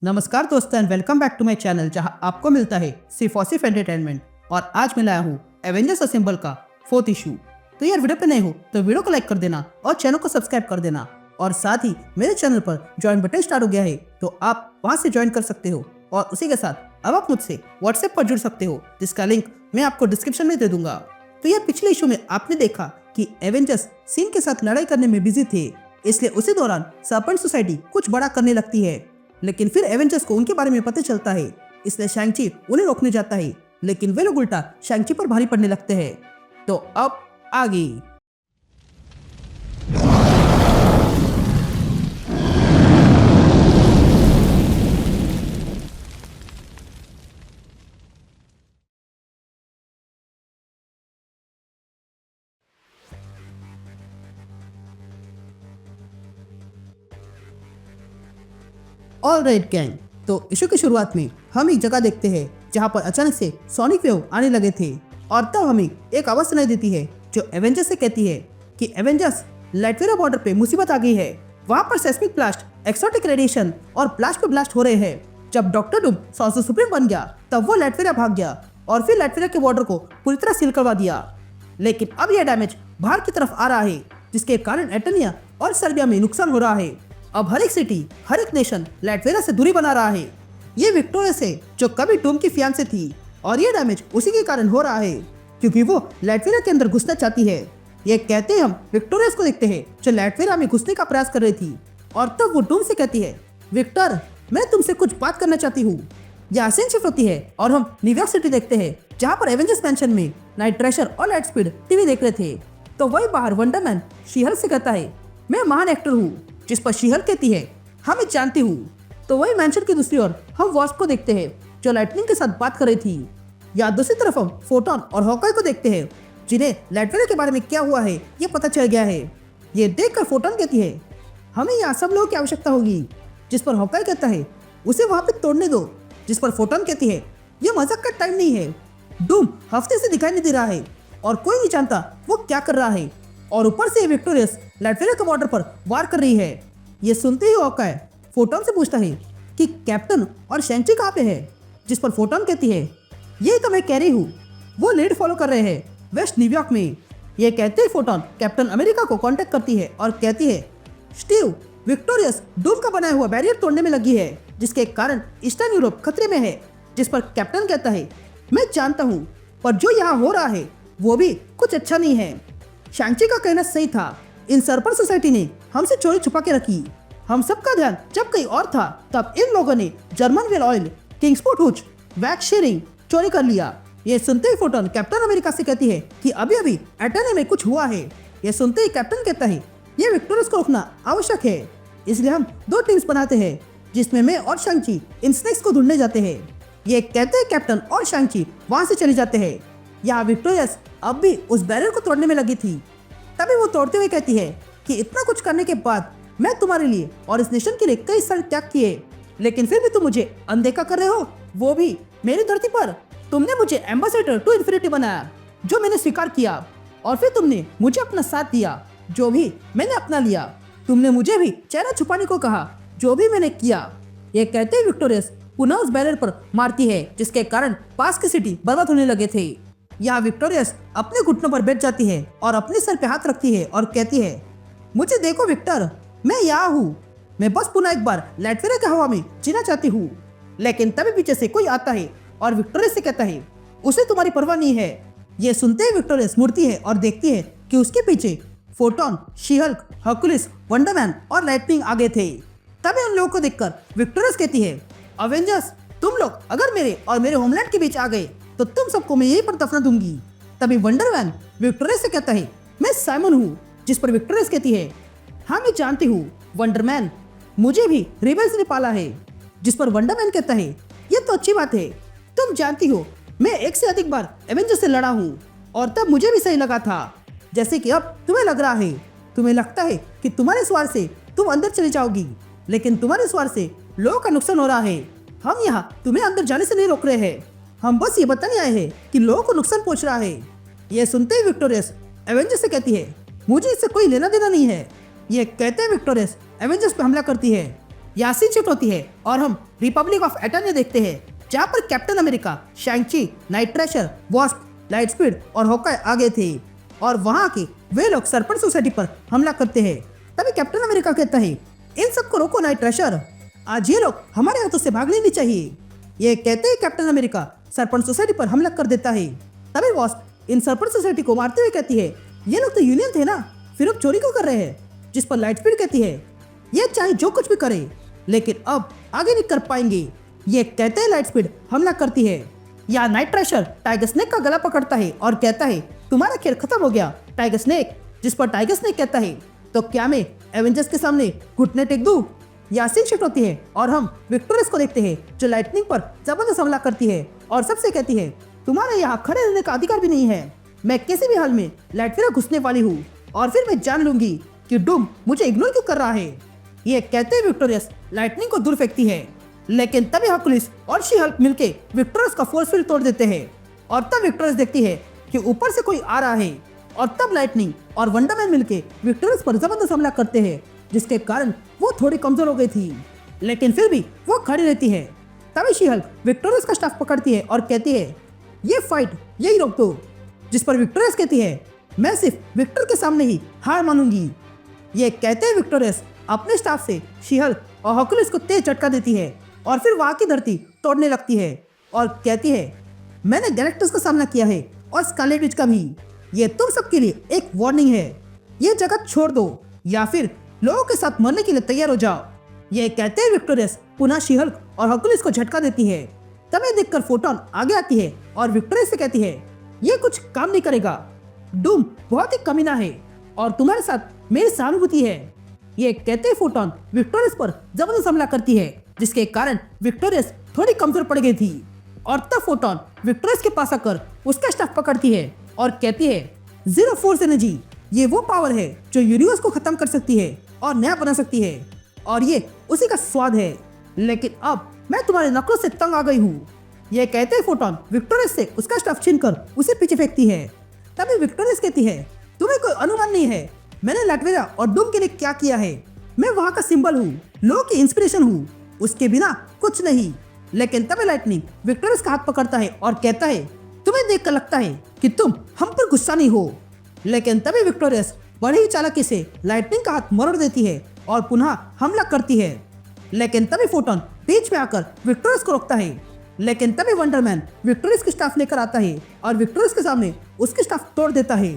नमस्कार दोस्तों and welcome back to my channel जहां आपको मिलता है सिर्फ और सिर्फ एंटरटेनमेंट। और आज मैं लाया हूं एवेंजर्स असेंबल का 4th इशू। तो यार वीडियो पे नए हो तो वीडियो को लाइक कर देना और चैनल को सब्सक्राइब कर देना। और साथ ही मेरे चैनल पर ज्वाइन बटन स्टार्ट हो गया है तो आप वहां से ज्वाइन कर सकते हो। और उसी के साथ अब आप मुझसे व्हाट्सएप पर जुड़ सकते हो जिसका लिंक मैं आपको डिस्क्रिप्शन में दे दूंगा। तो यार पिछले इशू में आपने देखा कि एवेंजर्स सीन के साथ लड़ाई करने में बिजी थे, इसलिए उसी दौरान सर्पेंट सोसाइटी कुछ बड़ा करने लगती है। लेकिन फिर एवेंजर्स को उनके बारे में पता चलता है, इसलिए शैंग-ची उन्हें रोकने जाता है, लेकिन वे लोग उल्टा शैंग-ची पर भारी पड़ने लगते हैं। तो अब आगे ऑलराइट गैंग, तो इशू की शुरुआत में हम एक जगह देखते हैं जहां पर अचानक से सोनिक वेव आने लगे थे। और तब हमें एक आवाज सुनाई देती है जो एवेंजर्स से कहती है कि एवेंजर्स लाइटवेरा बॉर्डर पे मुसीबत आ गई है। वहां पर सेस्मिक ब्लास्ट, एक्सोटिक रेडिएशन और ब्लास्ट पे ब्लास्ट हो रहे हैं। जब डॉक्टर डूम सॉर्सर सुप्रीम बन गया तब वो लाइटवेरा भाग गया और फिर लाइटवेरा के बॉर्डर को पूरी तरह सील करवा दिया। लेकिन अब यह डैमेज बाहर की तरफ आ रहा है जिसके कारण एटनिया और सर्बिया में नुकसान हो रहा है। अब हर एक सिटी, हर एक नेशन लाइटवेरा से दूरी बना रहा है। ये विक्टोरियस है जो कभी डूम की फियांसे थी और ये डैमेज उसी के कारण हो रहा है क्योंकि वो लाइटवेरा के अंदर घुसना चाहती है। ये कहते ही हम विक्टोरियस को देखते हैं जो लाइटवेरा में घुसने का प्रयास कर रही थी। और तब वो डूम से कहती है, विक्टर मैं तुमसे कुछ बात करना चाहती हूँ। यह सीन शिफ्ट होती है और हम न्यूयॉर्क सिटी देखते हैं जहाँ पर एवेंजर्स मैंशन में नाइट ट्रेशर और लाइट स्पीड टीवी देख रहे थे। तो वही बाहर वंडरमैन शी-हल्क से कहता है, मैं महान एक्टर हूँ, जिस पर शी-हल्क कहती है, हाँ मैं जानती हूँ। तो वही मैंशन की दूसरी ओर हम वास्प को देखते हैं जो लाइटनिंग के साथ बात कर रही थी। या दूसरी तरफ हम फोटोन और हॉकाई को देखते हैं जिन्हें लाइटवेरा के बारे में क्या हुआ है ये पता चल गया है। ये देखकर फोटोन कहती है, हमें यहाँ सब लोगों की आवश्यकता होगी। जिस पर हॉकाई कहता है, उसे वहाँ पे तोड़ने दो। जिस पर फोटोन कहती है, ये मजाक का टाइम नहीं है। डूम हफ्ते से दिखाई नहीं दे रहा है और कोई नहीं जानता वो क्या कर रहा है। और ऊपर से विक्टोरियस लाइटवेरा के बॉर्डर पर वार कर रही है। ये सुनते ही हॉकाई फोटोन से पूछता है कि कैप्टन और शैंग-ची कहाँ पे है। जिस पर फोटोन कहती है, यही तो मैं कह रही हूँ, वो लीड फॉलो कर रहे हैं वेस्ट न्यूयॉर्क में। ये कहते ही फोटोन कैप्टन अमेरिका को कांटेक्ट करती है और कहती है, स्टीव विक्टोरियस डूम का बनाया हुआ बैरियर तोड़ने में लगी है जिसके कारण ईस्टर्न यूरोप खतरे में है। जिस पर कैप्टन कहता है, मैं जानता हूँ, पर जो यहाँ हो रहा है वो भी कुछ अच्छा नहीं है। शैंग-ची का कहना सही था, इन सर्पेंट सोसाइटी ने हमसे चोरी छुपा के रखी। हम सबका ध्यान जब कहीं और था तब इन लोगों ने जर्मन वेल ऑयल, किंग्सपोर्ट हुच, वैक्स शेयरिंग चोरी कर लिया। ये सुनते ही फोटोन कैप्टन अमेरिका से कहती है कि अभी अभी एटर्नी में कुछ हुआ है। ये सुनते ही कैप्टन कहता है, ये विक्टोरियस को रोकना आवश्यक है, इसलिए हम 2 टीम्स बनाते हैं जिसमें मैं और शैंग-ची इन स्नेक्स को ढूंढने जाते हैं। ये कहते हैं कैप्टन और शैंग-ची वहां से चले जाते हैं। यहाँ विक्टोरियस अब भी उस बैरियर को तोड़ने में लगी थी। तभी वो तोड़ते हुए कहती है कि इतना कुछ करने के बाद मैं तुम्हारे लिए और इस नेशन के लिए कई साल त्याग किए, लेकिन फिर भी तुम मुझे अनदेखा कर रहे हो, वो भी मेरी धरती पर। तुमने मुझे एम्बेसडर टू इन्फिनिटी बनाया जो मैंने स्वीकार किया, और फिर तुमने मुझे अपना साथ दिया जो भी मैंने अपना लिया। तुमने मुझे भी चेहरा छुपाने को कहा जो भी मैंने किया। ये कहते ही विक्टोरियस पुनः उस बैरियर पर मारती है जिसके कारण पास की सिटी बर्बाद होने लगे थे। यहाँ विक्टोरियस अपने घुटनों पर बैठ जाती है और अपने सर पे हाथ रखती है और कहती है, मुझे देखो विक्टर, मैं यहाँ हूँ, मैं बस पुनः एक बार लाइटवेरा की हवा में जीना चाहती हूँ। लेकिन तभी पीछे से कोई आता है और विक्टोरियस से कहता है, उसे तुम्हारी परवाह नहीं है। ये सुनते ही विक्टोरियस मुड़ती है और देखती है कि उसके पीछे फोटोन, शी-हल्क, हर्कुलिस, वंडरमैन और लाइटनिंग आ गए थे। तभी उन लोगों को देखकर विक्टोरियस कहती है, अवेंजर्स तुम लोग अगर मेरे और मेरे होमलैंड के बीच आ गए तो तुम सबको मैं यहीं पर दफना दूंगी। तभी वंडरमैन विक्टोरियस से कहता है, मैं साइमन हूँ। जिस पर विक्टोरियस कहती है, हाँ मैं जानती हूँ वंडरमैन, मुझे भी रिबल्स ने पाला है। जिस पर वंडरमैन कहता है, ये तो अच्छी बात है, तुम जानती हो मैं एक से अधिक बार एवेंजर्स से लड़ा हूँ और तब मुझे भी सही लगा था जैसे कि अब तुम्हें लग रहा है। तुम्हें लगता है कि तुम्हारे स्वार से तुम अंदर चली जाओगी, लेकिन तुम्हारे स्वार से लोगों का नुकसान हो रहा है। हम यहाँ तुम्हें अंदर जाने से नहीं रोक रहे हैं, हम बस ये बताने आए हैं कि लोगों को नुकसान पहुंच रहा है। यह सुनते ही विक्टोरियस एवेंजर्स से कहती है, मुझे इससे कोई लेना देना नहीं है। ये कहते हैं विक्टोरियस एवेंजर्स पे हमला करती है। यहाँ सीन शिफ्ट होती है और हम रिपब्लिक ऑफ एटर्नी देखते हैं, जहाँ पर captain America, शैंग-ची, night thresher, wasp, Lightspeed और हॉकाई आगे थे और वहाँ के वे लोग सरपंच सोसाइटी पर हमला करते हैं। तभी कैप्टन अमेरिका कहता है, इन सबको रोको नाइट थ्रेशर, आज ये लोग हमारे हाथों से भाग लेनी चाहिए। ये कहते ही कैप्टन अमेरिका सरपंच सोसाइटी पर हमला कर देता है। तभी वास्प इन सरपंच सोसाइटी को मारते हुए कहती है, ये लोग तो यूनियन थे ना, फिर अब चोरी क्यों कर रहे हैं? जिस पर लाइटस्पीड कहती है, ये चाहे जो कुछ भी करे लेकिन अब आगे नहीं कर पाएंगे। ये कहते ही लाइटस्पीड हमला करती है। या नाइट थ्रेशर टाइगर स्नेक का गला पकड़ता है और कहता है, तुम्हारा खेल खत्म हो गया टाइगर स्नेक। जिस पर टाइगर स्नेक कहता है, तो क्या मैं एवेंजर्स के सामने घुटने टेक दूं? या सीन शिफ्ट होती है और हम विक्टोरियस को देखते हैं, जो लाइटनिंग पर जबरदस्त हमला करती है और सबसे कहती है, तुम्हारे यहाँ खड़े रहने का अधिकार भी नहीं है। मैं किसी भी हाल में लाइटफिरा घुसने वाली हूँ और फिर मैं जान लूंगी कि डूम मुझे इग्नोर क्यों कर रहा है। ये कहते हुए विक्टोरियस लाइटनिंग को दूर फेंकती है, लेकिन तभी हर्कुलिस और शी हल्क मिलके विक्टोरियस का फोर्स फील्ड तोड़ देते हैं और तब विक्टोरियस देखती है कि ऊपर से कोई आ रहा है और तब लाइटनिंग और वंडरमैन मिलके विक्टोरियस पर जबरदस्त हमला करते हैं, जिसके कारण वो थोड़ी कमजोर हो गई थी, लेकिन फिर भी वो खड़ी रहती है। तभी शी हल्क विक्टोरियस का स्टाफ पकड़ती है और कहती है, ये फाइट यही रोक दो। जिस पर विक्टोरियस कहती है, मैं सिर्फ विक्टर के सामने ही हार मानूंगी। ये कहते हुए विक्टोरियस अपने स्टाफ से शी हल्क और हर्कुलिस को तेज झटका देती है और फिर वहां की धरती तोड़ने लगती है और कहती है, मैंने गैलेक्टस का सामना किया है और स्कारलेट विच का भी। ये तुम सबके लिए एक वार्निंग है, ये जगह छोड़ दो या फिर लोगों के साथ मरने के लिए तैयार हो जाओ। ये कहते हुए विक्टोरियस पुनः शी हल्क और हर्कुलिस को झटका देती है। तभी देखकर फोटोन आगे आती है और विक्टोरियस से कहती है, ये कुछ काम नहीं करेगा, डूम बहुत ही कमीना है और तुम्हारे साथ मेरी सहानुभूति है। ये कहते ही फोटोन विक्टोरियस पर जबरदस्त हमला करती है, जिसके कारण विक्टोरियस थोड़ी कमजोर पड़ गई थी और तब फोटोन विक्टोरियस के पास आकर उसका स्टाफ पकड़ती है और कहती है, जीरो फोर्स एनर्जी, ये वो पावर है जो यूनिवर्स को खत्म कर सकती है और नया बना सकती है और ये उसी का स्वाद है, लेकिन अब मैं तुम्हारे नखरों से तंग आ गई हूँ। ये कहते ही फोटोन विक्टोरियस से उसका स्टाफ छीनकर उसे पीछे फेंकती है। तभी विक्टोरियस कहती है, तुम्हें कोई अनुमान नहीं है मैंने लाइटवेरा और डूम के लिए क्या किया है। मैं वहाँ का सिंबल हूँ, लोगों की इंस्पिरेशन हूँ, उसके बिना कुछ नहीं। लेकिन तभी लाइटनिंग विक्टोरियस का हाथ पकड़ता है और कहता है, तुम्हें देखकर लगता है कि तुम हम पर गुस्सा नहीं हो। लेकिन तभी विक्टोरियस बड़ी ही चालाकी से लाइटनिंग का हाथ मरोड़ देती है और पुनः हमला करती है। लेकिन तभी फोटोन बीच में आकर विक्टोरियस को रोकता है। लेकिन तभी वंडरमैन विक्टोरियस की स्टाफ लेकर आता है और विक्टोरियस के सामने उसकी स्टाफ तोड़ देता है।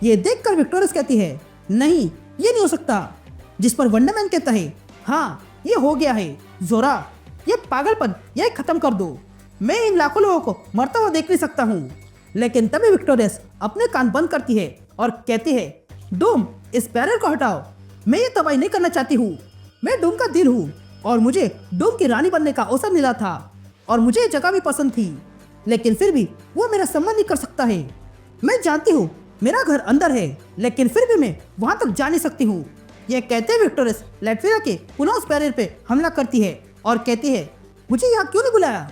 ये देखकर विक्टोरियस कहती है, नहीं ये नहीं हो सकता। जिस पर वंडरमैन कहता है, हाँ ये हो गया है जोरा, ये पागलपन यही खत्म कर दो, मैं इन लाखों लोगों को मरता हुआ देख नहीं सकता हूँ। लेकिन तभी विक्टोरियस अपने कान बंद करती है और कहती है, डूम इस बैरियर को हटाओ, मैं ये तबाही नहीं करना चाहती हूँ। मैं डूम का दिल हूँ और मुझे डूम की रानी बनने का अवसर मिला था और मुझे ये जगह भी पसंद थी, लेकिन फिर भी वो मेरा सम्मान नहीं कर सकता है। मैं जानती हूँ मेरा घर अंदर है, लेकिन फिर भी मैं वहाँ तक जा नहीं सकती हूँ। यह कहते हुए विक्टोरियस लाइटवेरा के पुनः उस बैरियर पे हमला करती है और कहती है, मुझे यहाँ क्यों नहीं बुलाया।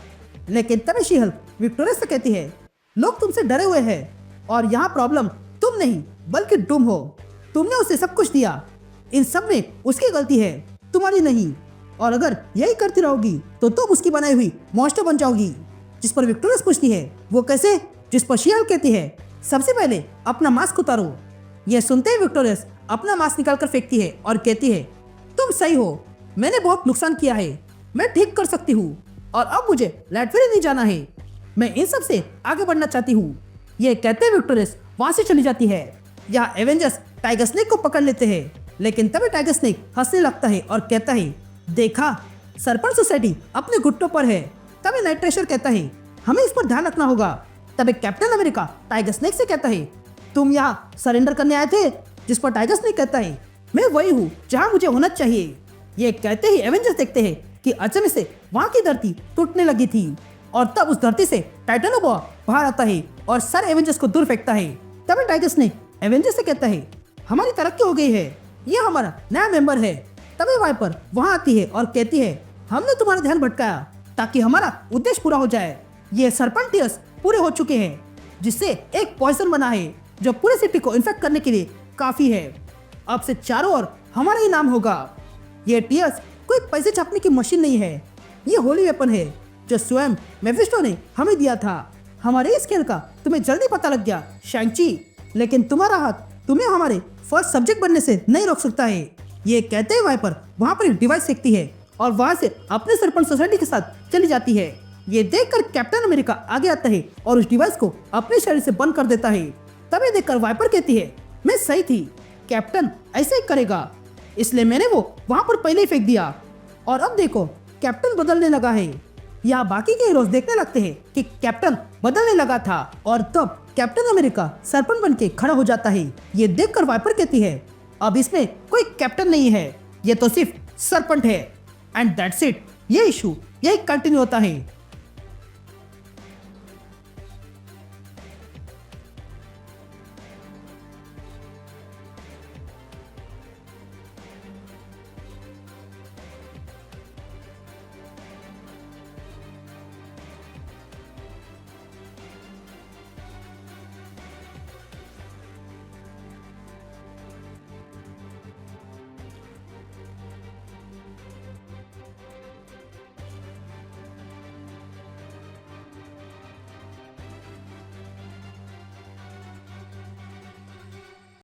लेकिन तभी शी हल्क विक्टोरियस से कहती है, लोग तुमसे डरे हुए हैं और यहाँ प्रॉब्लम तुम नहीं बल्कि डूम हो। तुमने उसे सब कुछ दिया, इन सब में उसकी गलती है, तुम्हारी नहीं। और अगर यही करती रहोगी तो तुम उसकी बनाई हुई मॉन्स्टर बन जाओगी। जिस पर विक्टोरियस पूछती है, वो कैसे। जिस पर शी हल्क कहती है, सबसे पहले अपना मास्क उतारो। यह सुनते ही विक्टोरियस अपना मास्क निकालकर फेंकती है और कहती है, तुम सही हो, मैंने बहुत नुकसान किया है, मैं ठीक कर सकती हूँ और अब मुझे लाइटवेरा नहीं जाना है, मैं इन सब से आगे बढ़ना चाहती हूँ। यह कहते हुए विक्टोरियस वहां से चली जाती है। यहाँ एवेंजर्स टाइगर स्नेक को पकड़ लेते हैं, लेकिन तभी टाइगर स्नेक हंसने लगता है और कहता है, देखा सरपंच सोसाइटी अपने घुटनों पर है। तभी नाइट थ्रेशर कहता है, हमें इस पर ध्यान रखना होगा। तभी कैप्टन अमेरिका टाइगर स्नेक से कहता है, तुम यहाँ सरेंडर करने आए थे। जिस पर टाइगर स्नेक कहता है, मैं वही हूँ जहाँ मुझे होना चाहिए। ये कहते ही एवेंजर्स देखते हैं कि अचानक से वहाँ की धरती टूटने लगी थी और तब उस धरती से टाइटैनोबोआ बाहर आता है और सारे एवेंजर्स को दूर फेंकता है। तभी टाइगर स्नेक एवेंजर्स से कहता है, हमारी तरक्की हो गई है, ये हमारा नया मेंबर है। तभी वाइपर वहाँ आती है और कहती है, हमने तुम्हारा ध्यान भटकाया ताकि हमारा उद्देश्य पूरा हो जाए। ये सर्पेंटियस पूरे हो चुके हैं, जिससे एक पॉइजन बना है जो पूरे सिटी को इन्फेक्ट करने के लिए काफी है। अब से चारों ओर हमारा ही नाम होगा। ये टीयर्स कोई पैसे छापने की मशीन नहीं है, ये होली वेपन है जो स्वयं मेफिस्टो ने हमें दिया था। हमारे इस खेल का तुम्हें जल्दी पता लग गया शैंची, लेकिन तुम्हारा हाथ तुम्हें हमारे फर्स्ट सब्जेक्ट बनने से नहीं रोक सकता है। ये कहते हुए वाइपर वहाँ पर एक डिवाइस फेंकती है और वहाँ से अपने सरपंच सोसाइटी के साथ चली जाती है। ये देखकर कैप्टन अमेरिका आगे आता है और उस डिवाइस को अपने शरीर से बंद कर देता है। तभी देखकर वाइपर कहती है, मैं सही थी, कैप्टन ऐसे ही करेगा, इसलिए मैंने वो वहाँ पर पहले ही फेंक दिया। और अब देखो कैप्टन बदलने लगा है। यहाँ बाकी के हीरोज देखने लगते हैं कि कैप्टन बदलने लगा था और तब कैप्टन अमेरिका सरपंच बन के खड़ा हो जाता है। ये देखकर वाइपर कहती है, अब इसमें कोई कैप्टन नहीं है, ये तो सिर्फ सरपंच है। And that's it. ये इशू यही कंटिन्यू होता है।